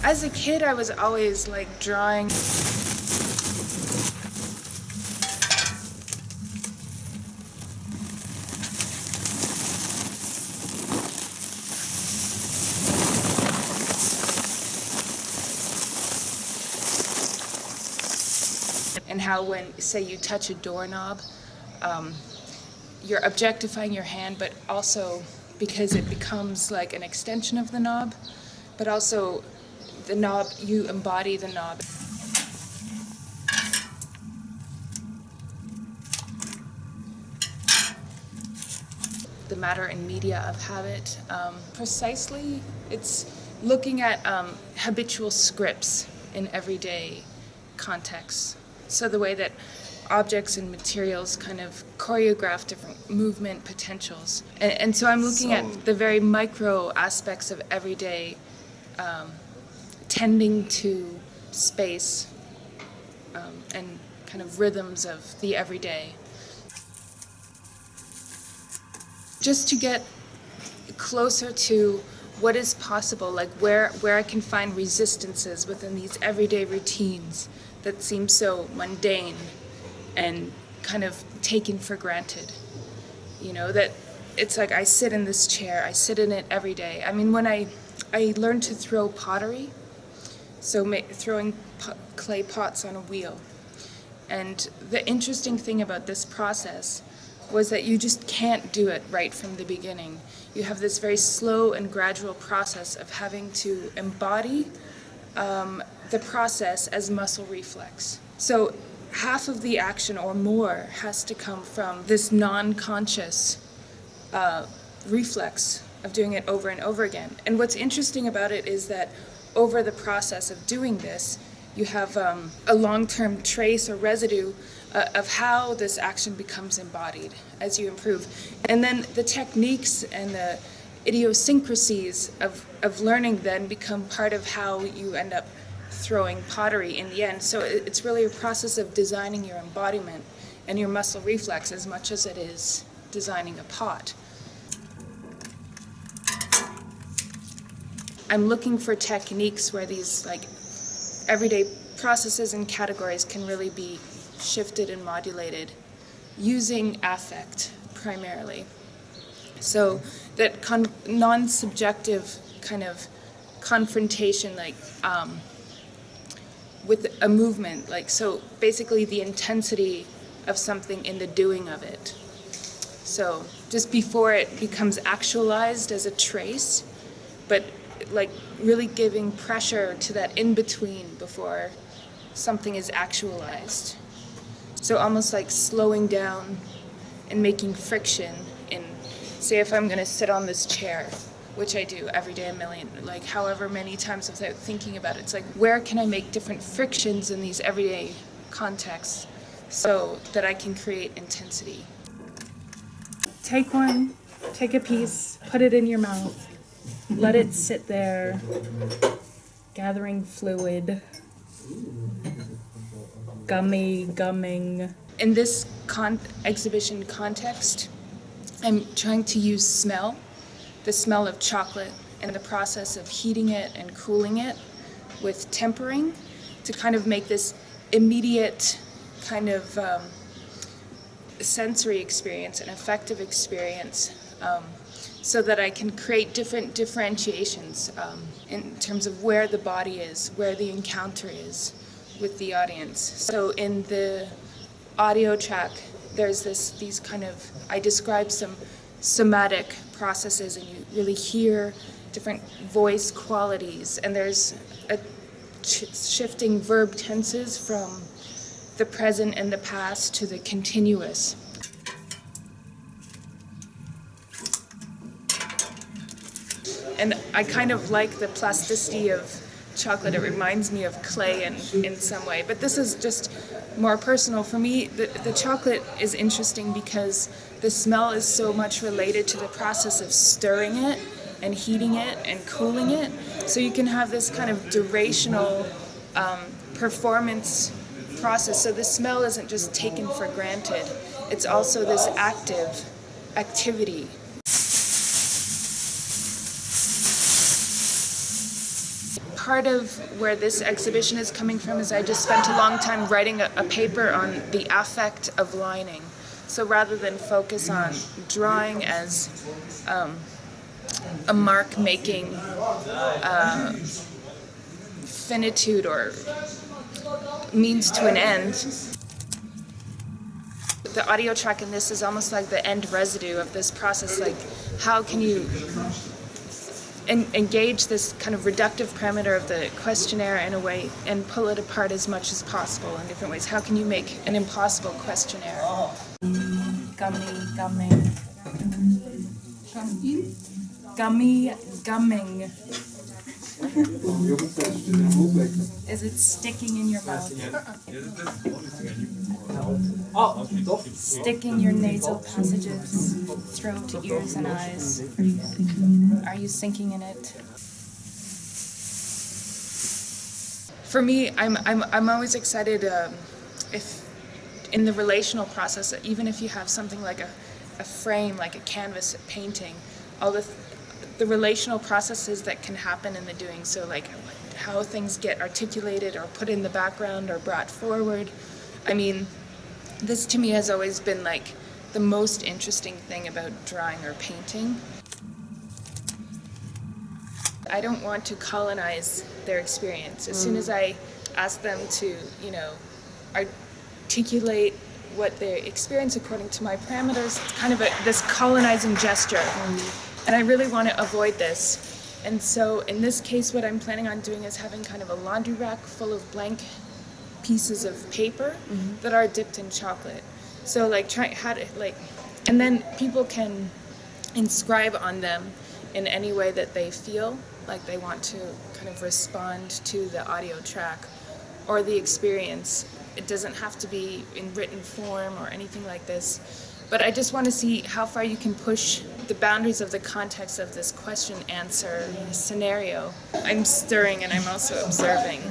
As a kid, I was always like drawing. And how when, say, you touch a doorknob, you're objectifying your hand, but also because it becomes like an extension of the knob, but also the knob, you embody the knob. The matter and media of habit. Precisely, it's looking at habitual scripts in everyday contexts. So the way that objects and materials kind of choreograph different movement potentials. And so I'm looking at the very micro aspects of everyday tending to space and kind of rhythms of the everyday. Just to get closer to what is possible, like where I can find resistances within these everyday routines that seem so mundane and kind of taken for granted. You know, that it's like I sit in this chair, I sit in it every day. I mean, when I learned to throw pottery, so throwing clay pots on a wheel. And the interesting thing about this process was that you just can't do it right from the beginning. You have this very slow and gradual process of having to embody the process as muscle reflex. So half of the action or more has to come from this non-conscious reflex of doing it over and over again. And what's interesting about it is that over the process of doing this, you have a long-term trace or residue of how this action becomes embodied as you improve. And then the techniques and the idiosyncrasies of learning then become part of how you end up throwing pottery in the end. So it's really a process of designing your embodiment and your muscle reflex as much as it is designing a pot. I'm looking for techniques where these like everyday processes and categories can really be shifted and modulated using affect primarily. So that non-subjective kind of confrontation, like with a movement, like so basically the intensity of something in the doing of it. So just before it becomes actualized as a trace, but like really giving pressure to that in-between before something is actualized. So almost like slowing down and making friction in, say if I'm going to sit on this chair, which I do every day a million, like however many times without thinking about it, it's like where can I make different frictions in these everyday contexts so that I can create intensity. Take one, take a piece, put it in your mouth, let it sit there, gathering fluid, gumming. In this exhibition context, I'm trying to use smell, the smell of chocolate, and the process of heating it and cooling it with tempering to kind of make this immediate kind of sensory experience, an affective experience, so that I can create different differentiations in terms of where the body is, where the encounter is with the audience. So in the audio track, there's these kind of, I describe some somatic processes, and you really hear different voice qualities, and there's a shifting verb tenses from the present and the past to the continuous. And I kind of like the plasticity of chocolate. It reminds me of clay in some way. But this is just more personal. For me, the chocolate is interesting because the smell is so much related to the process of stirring it and heating it and cooling it. So you can have this kind of durational performance process. So the smell isn't just taken for granted. It's also this activity. part of where this exhibition is coming from is I just spent a long time writing a paper on the affect of lining. So rather than focus on drawing as a mark-making finitude or means to an end, the audio track in this is almost like the end residue of this process. Like, how can you engage this kind of reductive parameter of the questionnaire in a way and pull it apart as much as possible in different ways? How can you make an impossible questionnaire? Gumming. Is it sticking in your mouth? Sticking your nasal passages, throat, ears, and eyes. Are you sinking in it? For me, I'm always excited if in the relational process, even if you have something like a frame, like a canvas, a painting, all the relational processes that can happen in the doing. So like how things get articulated or put in the background or brought forward. I mean, this to me has always been like the most interesting thing about drawing or painting. I don't want to colonize their experience. As soon as I ask them to, articulate what they experience according to my parameters, it's kind of this colonizing gesture. And I really want to avoid this. And so in this case, what I'm planning on doing is having kind of a laundry rack full of blank pieces of paper that are dipped in chocolate. So and then people can inscribe on them in any way that they feel like they want to kind of respond to the audio track or the experience. It doesn't have to be in written form or anything like this. But I just want to see how far you can push the boundaries of the context of this question-answer scenario. I'm stirring and I'm also observing.